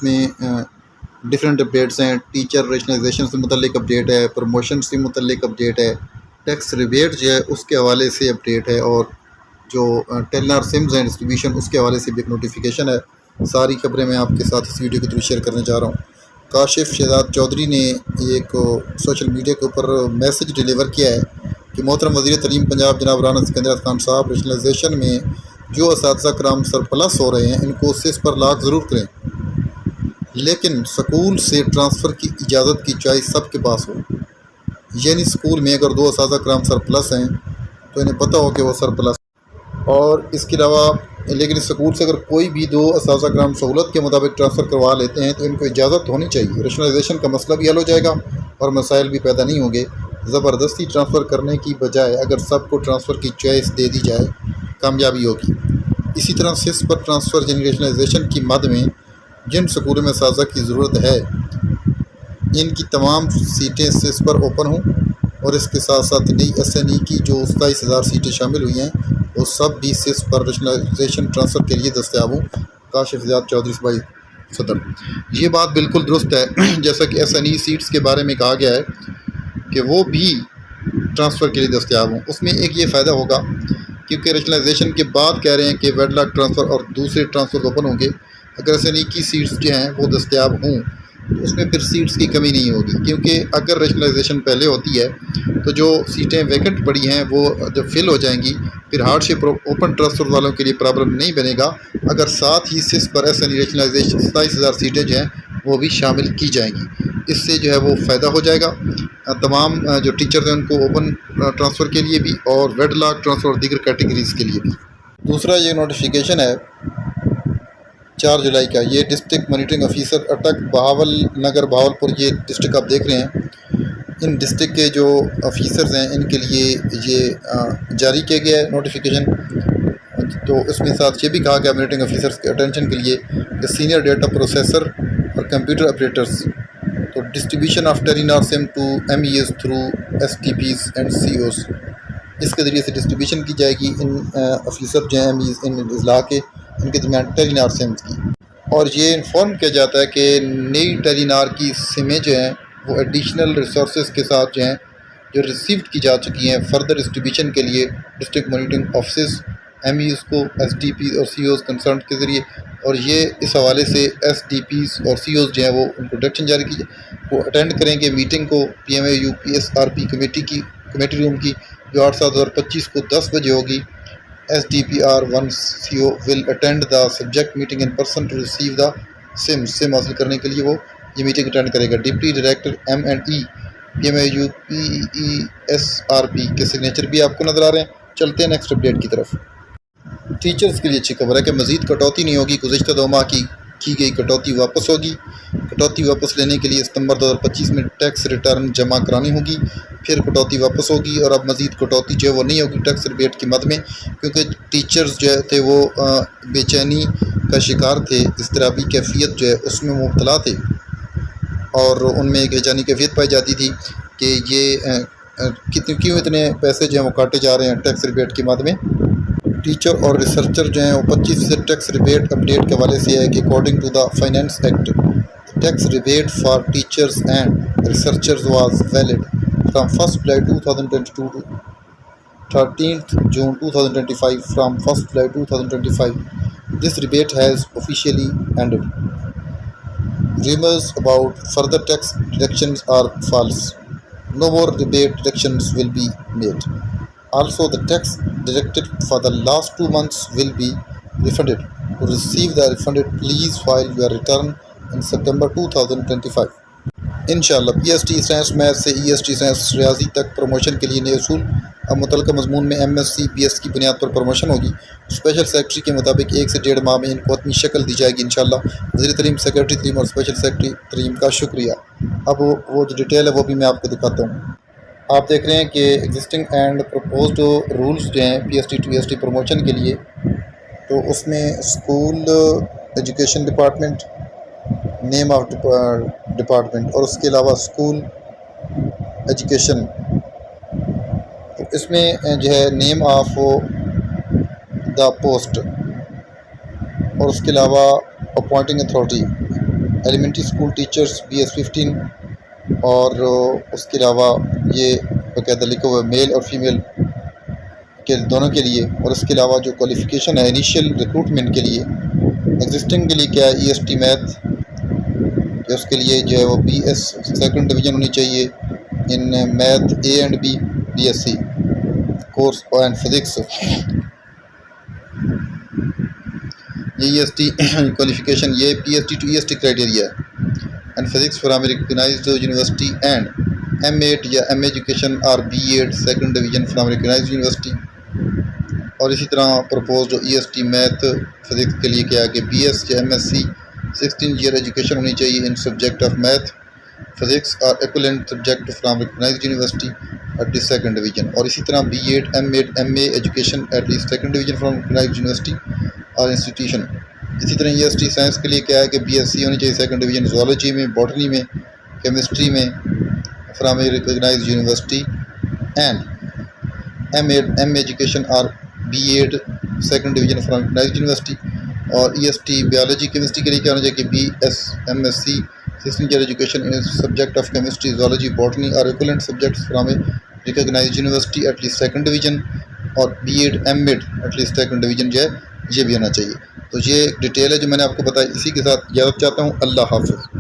इसमें different updates हैं। Teacher rationalisation से मुतल्लिक अपडेट है, प्रमोशन से मुतल्लिक अपडेट है, टैक्स रिबेट जो है उसके हवाले से अपडेट है, और जो टेलनर सिम्स हैं डिस्ट्रीब्यूशन उसके हवाले से भी एक नोटिफिकेशन है। सारी खबरें मैं आपके साथ इस वीडियो के थ्रू शेयर करने जा रहा हूँ। काशिफ शहजाद चौधरी ने एक सोशल मीडिया के ऊपर मैसेज डिलीवर किया है कि मोहतरम वज़ीर तलीम पंजाब जनाब राना सिकंदर खान साहब रेशनलाइजेशन में जो असातिज़ा कराम सरप्लस हो रहे हैं इनको सिस पर लाक ज़रूर करें, लेकिन स्कूल से ट्रांसफ़र की इजाज़त की चॉइस सबके पास हो। यानी स्कूल में अगर दो असातिज़ा कराम सरप्लस हैं तो इन्हें पता हो कि वो सरप्लस, और इसके अलावा लेकिन स्कूल से अगर कोई भी दो असातिज़ा कराम सहूलत के मुताबिक ट्रांसफ़र करवा लेते हैं तो इनको इजाज़त होनी चाहिए। रेशनलाइजेशन का मसला भी हल हो जाएगा और मसाइल भी पैदा नहीं होंगे। ज़बरदस्ती ट्रांसफ़र करने की बजाय अगर सबको ट्रांसफ़र की चॉइस दे दी जाए कामयाबी होगी। इसी तरह सिस पर ट्रांसफ़र यानी रेशनलाइजेशन की मद में जिन स्कूलों में असातिज़ा की ज़रूरत है इनकी तमाम सीटें सिस पर ओपन हों, और इसके साथ साथ नई SNE की जो 27,000 सीटें शामिल हुई हैं वो सब भी सिस पर रेशनलाइजेशन ट्रांसफ़र के लिए दस्तयाब हों। काशिफ शहजाद चौधरी भाई सदर, ये बात बिल्कुल दुरुस्त है। जैसा कि SNE सीट्स के बारे में कहा गया है कि वो भी ट्रांसफ़र के लिए दस्तयाब हों। उसमें एक ये फ़ायदा होगा क्योंकि रेशनलाइजेशन के बाद कह रहे हैं कि वेडलॉक ट्रांसफ़र और दूसरे ट्रांसफ़र ओपन होंगे। अगर SNE की सीट्स जो हैं वो दस्तयाब हों तो उसमें फिर सीट्स की कमी नहीं होगी, क्योंकि अगर रेशनलाइजेशन पहले होती है तो जो सीटें वैकेंट पड़ी हैं वो जब फिल हो जाएंगी फिर हार्डशिप ओपन ट्रांसफ़र वालों के लिए प्रॉब्लम नहीं बनेगा। अगर साथ ही सिस पर SNE रेशनलाइजेशन 27,000 सीटें जो हैं वो भी शामिल की जाएंगी, इससे जो है वो फ़ायदा हो जाएगा तमाम जो टीचर्स हैं उनको ओपन ट्रांसफ़र के लिए भी और वेडलॉक ट्रांसफ़र और दीगर कैटेगरीज़ के लिए भी। दूसरा ये नोटिफिकेशन है 4 जुलाई का, ये डिस्ट्रिक्ट मॉनिटरिंग ऑफिसर अटक बहावल नगर बहावलपुर, ये डिस्ट्रिक्ट आप देख रहे हैं। इन डिस्ट्रिक्ट के जो ऑफिसर्स हैं इनके लिए ये जारी किया गया है नोटिफिकेशन। तो इसमें साथ ये भी कहा गया मॉनिटरिंग ऑफिसर्स के अटेंशन के लिए कि सीनियर डेटा प्रोसेसर और कंप्यूटर ऑपरेटर्स तो distribution of Telenor SIM to MES through STPs and COs, इसके ज़रिए से डिस्ट्रीब्यूशन की जाएगी इन ऑफिसर जो हैं MES इन अजला के इनके दरमियान टेलीनॉर सिम्स की। और ये इन्फॉर्म किया जाता है कि नई टेलीनॉर की सिमें जो हैं वो एडिशनल रिसोर्सेज के साथ जो हैं जो रिसीव की जा चुकी हैं फर्दर डिस्ट्रीब्यूशन के लिए डिस्ट्रिक्ट मॉनिटरिंग ऑफिस MES को STPs और COs कंसर्न के ज़रिए, और ये इस हवाले से STPs और COs जो हैं वो उनको डायरेक्शन जारी की वो अटेंड करेंगे मीटिंग को PMAU PSRP कमेटी रूम की जो 8/7/2025 को 10 बजे होगी। SDPR1 CO will attend the subject meeting in person to receive the SIM हासिल करने के लिए वो ये मीटिंग अटेंड करेगा। Deputy director M&E PMAU PESRP के सिग्नेचर भी आपको नज़र आ रहे हैं। चलते हैं नेक्स्ट अपडेट की तरफ। टीचर्स के लिए अच्छी खबर है कि मज़ीद कटौती नहीं होगी। गुज़िश्ता 2 माह की गई कटौती वापस होगी। कटौती वापस लेने के लिए सितंबर 2025 में टैक्स रिटर्न जमा करानी होगी, फिर कटौती वापस होगी, और अब मज़ीद कटौती जो है वो नहीं होगी टैक्स रिबेट की मद में, क्योंकि टीचर्स जो थे वो बेचैनी का शिकार थे, इज़्तिराबी कैफियत जो है उसमें मुब्तला थे, और उनमें एक बेचैनी कैफियत पाई जाती थी कि ये क्यों इतने पैसे जो हैं वो काटे जा रहे हैं टैक्स रिबेट की मद में। टीचर और रिसर्चर जो हैं वो 25% टैक्स रिबेट अपडेट के हवाले से है कि according to the finance act tax rebate for teachers and researchers was valid from 1 July 2022 to 13 June 2025। From 1 July 2025 this rebate has officially ended. Rumors about further tax deductions are false. No more rebate deductions will be made. Also, the tax deducted for the last 2 months will be refunded. To receive the refunded, please file your return in September 2025. इंशाअल्लाह PST science math से EST science रियाजी तक promotion के लिए नए असूल। अब मुतल्लिका मजमून में MSc BS की बुनियाद पर प्रमोशन होगी। स्पेशल सेक्रेटरी के मुताबिक 1 से 1.5 माह में इनको अपनी शक्ल दी जाएगी इंशाअल्लाह। वज़ीर तरीम, सेक्रेटरी तरीम और स्पेशल सेक्रेटरी तरीम का शुक्रिया। अब वो जो डिटेल है वो भी मैं आपको दिखाता हूँ। आप देख रहे हैं कि एग्जिस्टिंग एंड प्रपोज्ड रूल्स जो हैं PST to EST प्रमोशन के लिए, तो उसमें school education department, name of department, और उसके अलावा स्कूल एजुकेशन, तो इसमें जो है नेम ऑफ द पोस्ट, और उसके अलावा appointing authority, elementary school teachers BS15 और उसके अलावा ये बाकायदा लिखा हुआ मेल और फीमेल के दोनों के लिए। और इसके अलावा जो क्वालिफ़िकेशन है इनिशियल रिक्रूटमेंट के लिए, एग्जिस्टिंग के लिए क्या है EST मैथ, कि उसके लिए जो है वो BS सेकंड डिवीज़न होनी चाहिए in math A and B BSc course and physics. ये EST क्वालिफ़िकेशन ये PhD to EST क्राइटेरिया है। And physics from recognised university and M8 या M एजुकेशन और B8 second division from recognised university. और इसी तरह प्रपोज जो EST math physics के लिए क्या है कि BS या MSc 16 ईयर एजुकेशन होनी चाहिए in subject of math physics और equivalent subject from recognised university at least second division. और इसी तरह B8 M8 MA education at least second division from recognised university और इंस्टीट्यूशन। इसी तरह EST साइंस के लिए क्या है कि BSc होनी चाहिए सेकंड डिवीज़न ज़ूलॉजी में, बॉटनी में, केमिस्ट्री में from recognised university and M8 M education और B8 second division from recognised university. और EST बायोलॉजी केमिस्ट्री के लिए क्या होना चाहिए कि BS MSc 16 year education in subject of chemistry zoology botany और equivalent subjects from recognised university at least second division. और B8 M8 eight least second division जो है ये भी होना चाहिए। तो ये डिटेल है जो मैंने आपको बताई। इसी के साथ इजाज़त चाहता हूँ। अल्लाह हाफ़िज़।